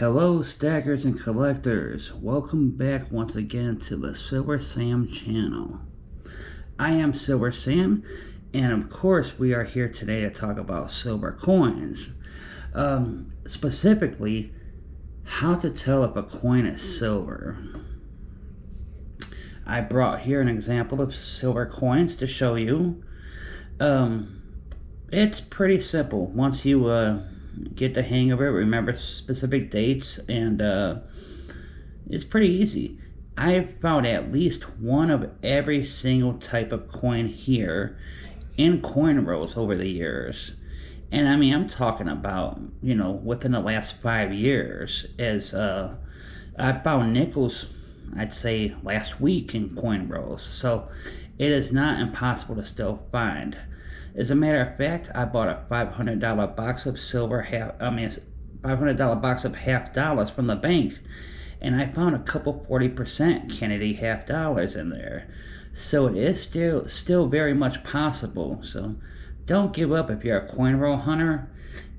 Hello stackers and collectors, welcome back once again to the Silver Sam channel. I am Silver Sam, and of course we are here today to talk about silver coins. Specifically, how to tell if a coin is silver. I brought here an example of silver coins to show you. It's pretty simple. Once you get the hang of it, remember specific dates, and it's pretty easy. I've found at least one of every single type of coin here in coin rolls over the years. And I mean, I'm talking about, within the last 5 years, as I found nickels, I'd say last week, in coin rolls. So it is not impossible to still find. As a matter of fact, I bought a $500 box of $500 box of half dollars from the bank, and I found a couple 40% Kennedy half dollars in there. So it is still very much possible. So don't give up if you're a coin roll hunter.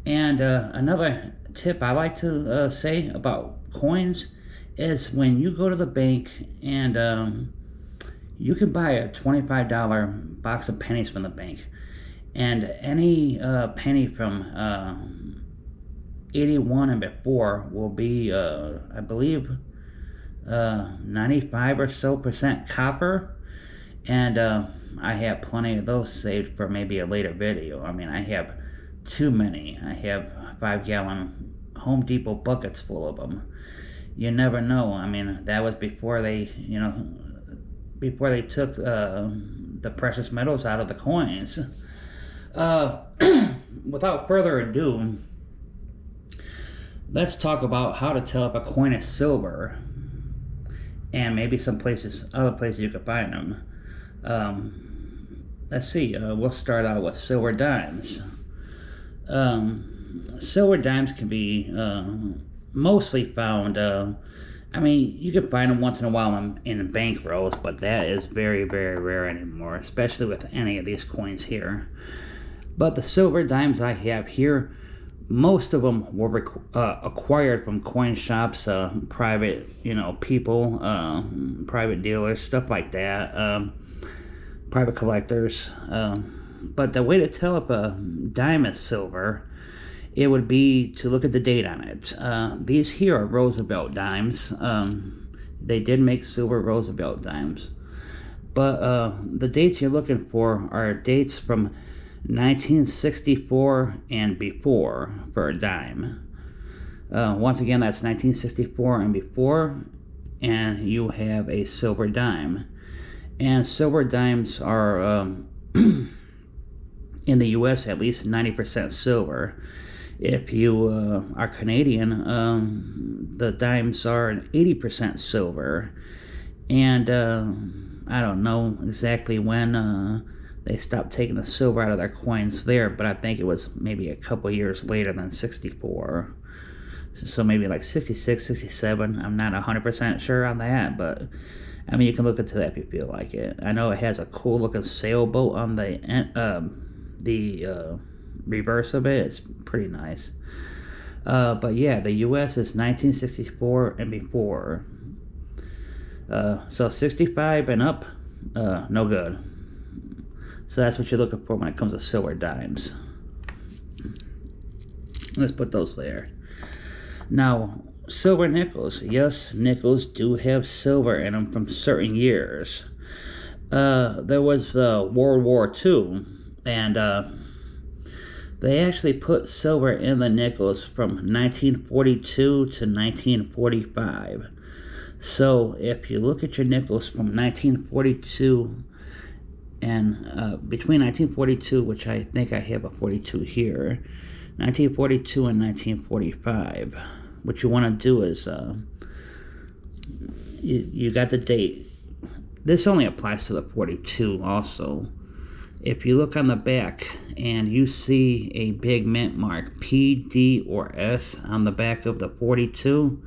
And another tip I like to say about coins is when you go to the bank and you can buy a $25 box of pennies from the bank. And any penny from 81 and before will be, I believe, 95 or so percent copper. And I have plenty of those saved for maybe a later video. I mean, I have too many. I have 5-gallon Home Depot buckets full of them. You never know. I mean, that was before they, before they took the precious metals out of the coins. Without further ado, let's talk about how to tell if a coin is silver, and maybe other places you could find them. Let's see, we'll start out with silver dimes. Silver dimes can be mostly found, I mean, you can find them once in a while in bank rolls, but that is very, very rare anymore, especially with any of these coins here. But the silver dimes I have here, most of them were acquired from coin shops, private, people, private dealers, stuff like that, private collectors. But the way to tell if a dime is silver, it would be to look at the date on it. These here are Roosevelt dimes. They did make silver Roosevelt dimes. But the dates you're looking for are dates from 1964 and before for a dime. Once again, that's 1964 and before, and you have a silver dime. And silver dimes are, in the US, at least 90% silver. If you are Canadian, the dimes are 80% silver. And I don't know exactly when they stopped taking the silver out of their coins there, but I think it was maybe a couple years later than 64. So maybe like 66, 67. I'm not 100% sure on that, but I mean, you can look into that if you feel like it. I know it has a cool looking sailboat on the reverse of it. It's pretty nice. But yeah, the US is 1964 and before. So 65 and up, no good. So that's what you're looking for when it comes to silver dimes. Let's put those there. Now, silver nickels. Yes, nickels do have silver in them from certain years. There was World War II, and they actually put silver in the nickels from 1942 to 1945. So if you look at your nickels from 1942 and between 1942, which I think I have a 42 here, 1942 and 1945, what you want to do is you got the date. This only applies to the 42 also. If you look on the back and you see a big mint mark, P, D, or S on the back of the 42,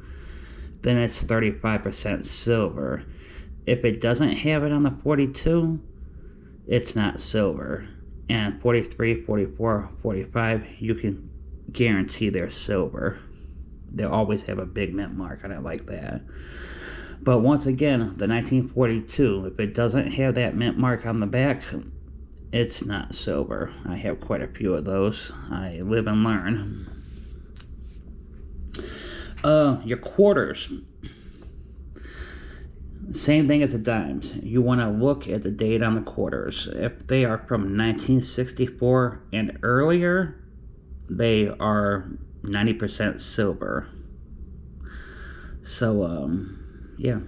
then it's 35% silver. If it doesn't have it on the 42, it's not silver. And 43, 44, 45, you can guarantee they're silver. They'll always have a big mint mark on it like that. But once again, the 1942, if it doesn't have that mint mark on the back, it's not silver. I have quite a few of those. I live and learn. Your quarters. Same thing as the dimes. You want to look at the date on the quarters. If they are from 1964 and earlier, they are 90% silver. So, yeah.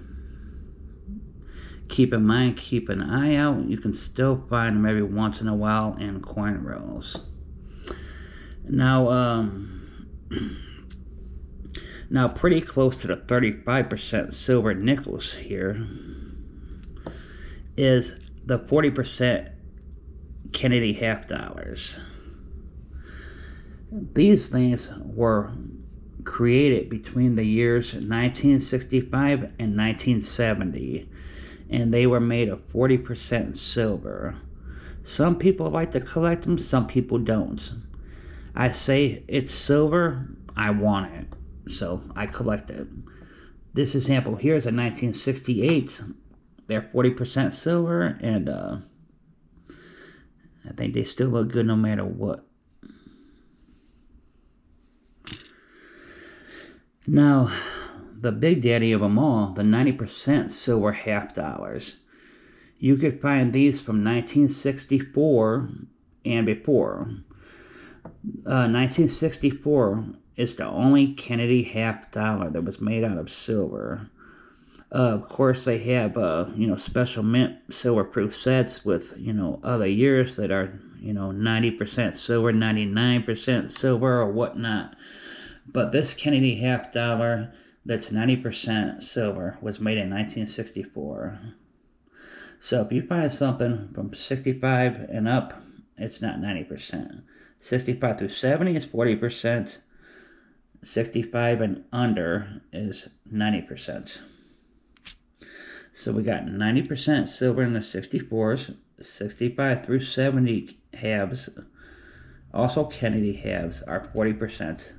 Keep in mind, keep an eye out. You can still find them every once in a while in coin rolls. Now, now pretty close to the 35% silver nickels here is the 40% Kennedy half dollars. These things were created between the years 1965 and 1970, and they were made of 40% silver. Some people like to collect them, some people don't. I say it's silver, I want it, so I collect it. This example here is a 1968. They're 40% silver, and I think they still look good no matter what. Now, the big daddy of them all, the 90% silver half dollars. You could find these from 1964 and before. 1964 is the only Kennedy half dollar that was made out of silver. Of course, they have special mint silver proof sets with other years that are 90% silver, 99% silver, or whatnot. But this Kennedy half dollar that's 90% silver was made in 1964. So if you find something from 65 and up, it's not 90%. 65 through 70 is 40%. 65 and under is 90%. So we got 90% silver in the 64s, 65 through 70 halves, also Kennedy halves, are 40%.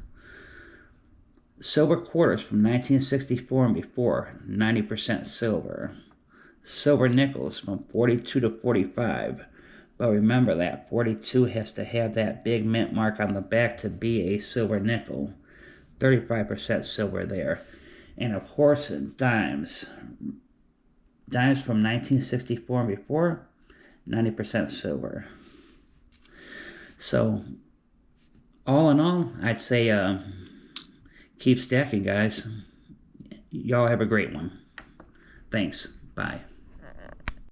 Silver quarters from 1964 and before, 90% silver. Silver nickels from 42 to 45. But remember that 42 has to have that big mint mark on the back to be a silver nickel. 35% silver there. And of course, dimes. Dimes from 1964 and before, 90% silver. So, all in all, I'd say keep stacking, guys. Y'all have a great one. Thanks. Bye.